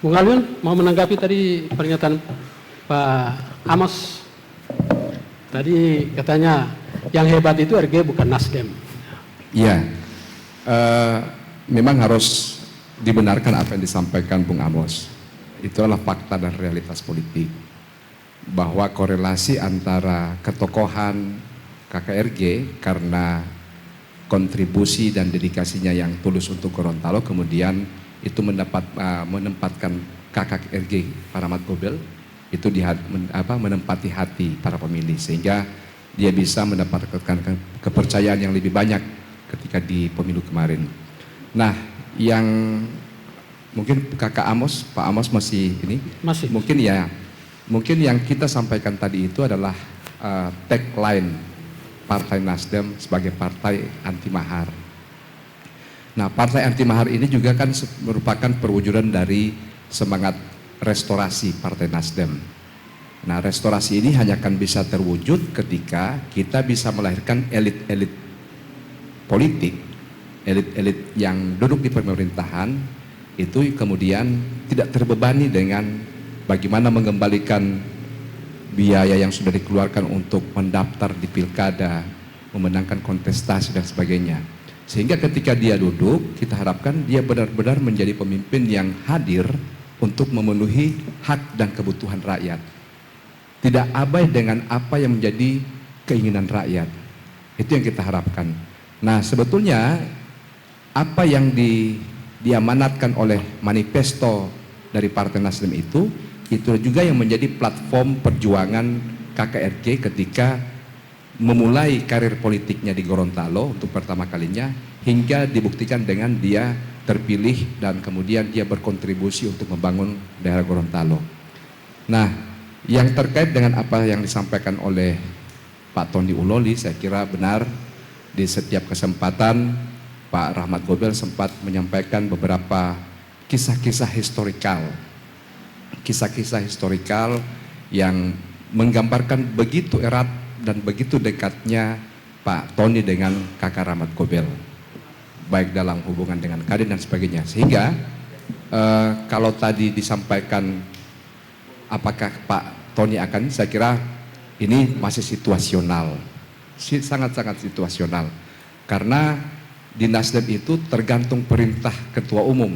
Bung Alwin mau menanggapi tadi pernyataan Pak Amos. Tadi katanya yang hebat itu RG bukan Nasdem. Iya, memang harus dibenarkan apa yang disampaikan Bung Amos. Itu adalah fakta dan realitas politik. Bahwa korelasi antara ketokohan KKRG karena kontribusi dan dedikasinya yang tulus untuk Gorontalo, kemudian itu menempatkan KKRG Pak Rahmat Gobel itu menempati hati para pemilih, sehingga dia bisa mendapatkan kepercayaan yang lebih banyak ketika di pemilu kemarin. Nah, yang mungkin Kakak Amos, Pak Amos masih ini, mungkin yang kita sampaikan tadi itu adalah tagline Partai Nasdem sebagai partai anti mahar. Nah, partai anti mahar ini juga kan merupakan perwujudan dari semangat restorasi Partai Nasdem. Nah, restorasi ini hanya akan bisa terwujud ketika kita bisa melahirkan elit-elit politik, elit-elit yang duduk di pemerintahan, itu kemudian tidak terbebani dengan bagaimana mengembalikan biaya yang sudah dikeluarkan untuk mendaftar di pilkada, memenangkan kontestasi dan sebagainya. Sehingga ketika dia duduk, kita harapkan dia benar-benar menjadi pemimpin yang hadir untuk memenuhi hak dan kebutuhan rakyat. Tidak abai dengan apa yang menjadi keinginan rakyat. Itu yang kita harapkan. Nah, sebetulnya apa yang diamanatkan oleh manifesto dari Partai Nasdem itu juga yang menjadi platform perjuangan KKRG ketika memulai karir politiknya di Gorontalo untuk pertama kalinya, hingga dibuktikan dengan dia terpilih dan kemudian dia berkontribusi untuk membangun daerah Gorontalo. Nah, yang terkait dengan apa yang disampaikan oleh Pak Tony Uloli, saya kira benar. Di setiap kesempatan Pak Rahmat Gobel sempat menyampaikan beberapa kisah-kisah historikal yang menggambarkan begitu erat dan begitu dekatnya Pak Tony dengan Kakak Rahmat Gobel, baik dalam hubungan dengan Kadin dan sebagainya. Sehingga kalau tadi disampaikan apakah Pak Tony akan, saya kira ini masih situasional, sangat-sangat situasional, karena di Nasdem itu tergantung perintah ketua umum.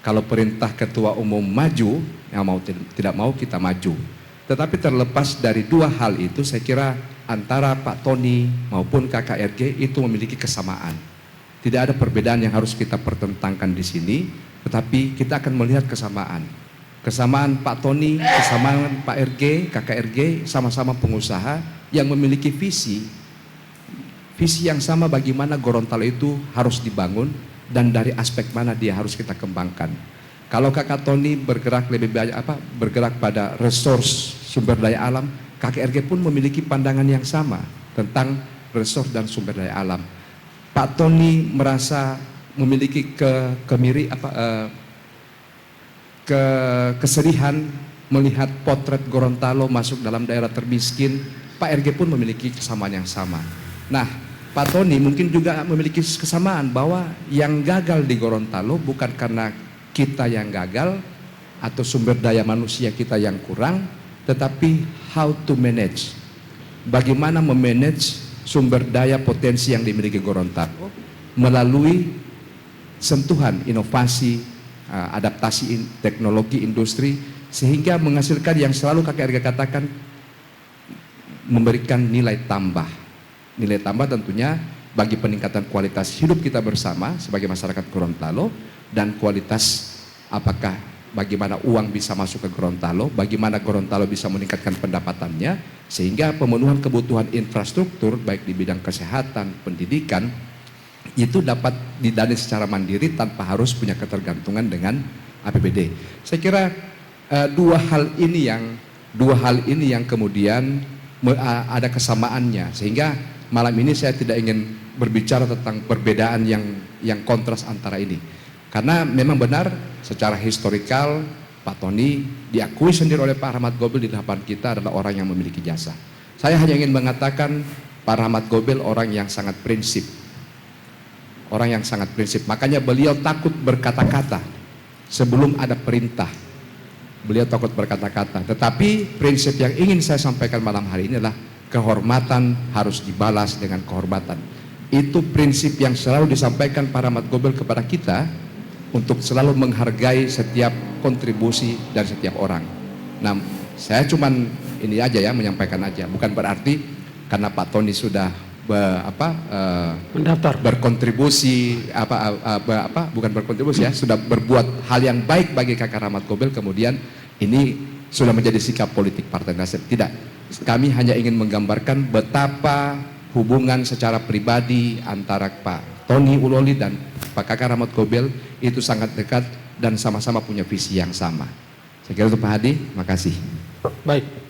Kalau perintah ketua umum maju, yang mau tidak mau kita maju. Tetapi terlepas dari dua hal itu, saya kira antara Pak Tony maupun KKRG itu memiliki kesamaan. Tidak ada perbedaan yang harus kita pertentangkan di sini, tetapi kita akan melihat kesamaan. Kesamaan Pak Tony, kesamaan Pak RG, KKRG, sama-sama pengusaha yang memiliki visi yang sama bagaimana Gorontalo itu harus dibangun dan dari aspek mana dia harus kita kembangkan. Kalau Kakak Tony bergerak lebih banyak bergerak pada resource sumber daya alam, KKRG pun memiliki pandangan yang sama tentang resource dan sumber daya alam. Pak Tony merasa memiliki kesedihan melihat potret Gorontalo masuk dalam daerah termiskin. Pak RG pun memiliki kesamaan yang sama. Nah, Pak Tony mungkin juga memiliki kesamaan bahwa yang gagal di Gorontalo bukan karena kita yang gagal atau sumber daya manusia kita yang kurang, tetapi how to manage. Bagaimana memanage sumber daya potensi yang dimiliki Gorontalo melalui sentuhan inovasi, adaptasi teknologi industri, sehingga menghasilkan yang selalu KKRG katakan memberikan nilai tambah. Nilai tambah tentunya bagi peningkatan kualitas hidup kita bersama sebagai masyarakat Gorontalo, dan kualitas bagaimana uang bisa masuk ke Gorontalo, bagaimana Gorontalo bisa meningkatkan pendapatannya, sehingga pemenuhan kebutuhan infrastruktur baik di bidang kesehatan, pendidikan itu dapat didanai secara mandiri tanpa harus punya ketergantungan dengan APBD. Saya kira dua hal ini yang kemudian ada kesamaannya, sehingga malam ini saya tidak ingin berbicara tentang perbedaan yang kontras antara ini, karena memang benar secara historikal Pak Tony diakui sendiri oleh Pak Rahmat Gobel di hadapan kita adalah orang yang memiliki jasa. Saya hanya ingin mengatakan Pak Rahmat Gobel orang yang sangat prinsip, makanya beliau takut berkata-kata sebelum ada perintah. beliau takut berkata-kata. Tetapi prinsip yang ingin saya sampaikan malam hari ini adalah kehormatan harus dibalas dengan kehormatan. Itu prinsip yang selalu disampaikan para Ahmad Goebel kepada kita untuk selalu menghargai setiap kontribusi dari setiap orang. Nah, saya cuman ini aja ya, menyampaikan aja. Bukan berarti karena Pak Tony sudah mendaftar berkontribusi bukan berkontribusi ya, sudah berbuat hal yang baik bagi kakak Ahmad Goebel, kemudian ini sudah menjadi sikap politik Partai Nasdem. Tidak, kami hanya ingin menggambarkan betapa hubungan secara pribadi antara Pak Tony Uloli dan Pak kakak Ahmad Goebel itu sangat dekat dan sama-sama punya visi yang sama. Saya kira itu Pak Hadi, makasih. baik.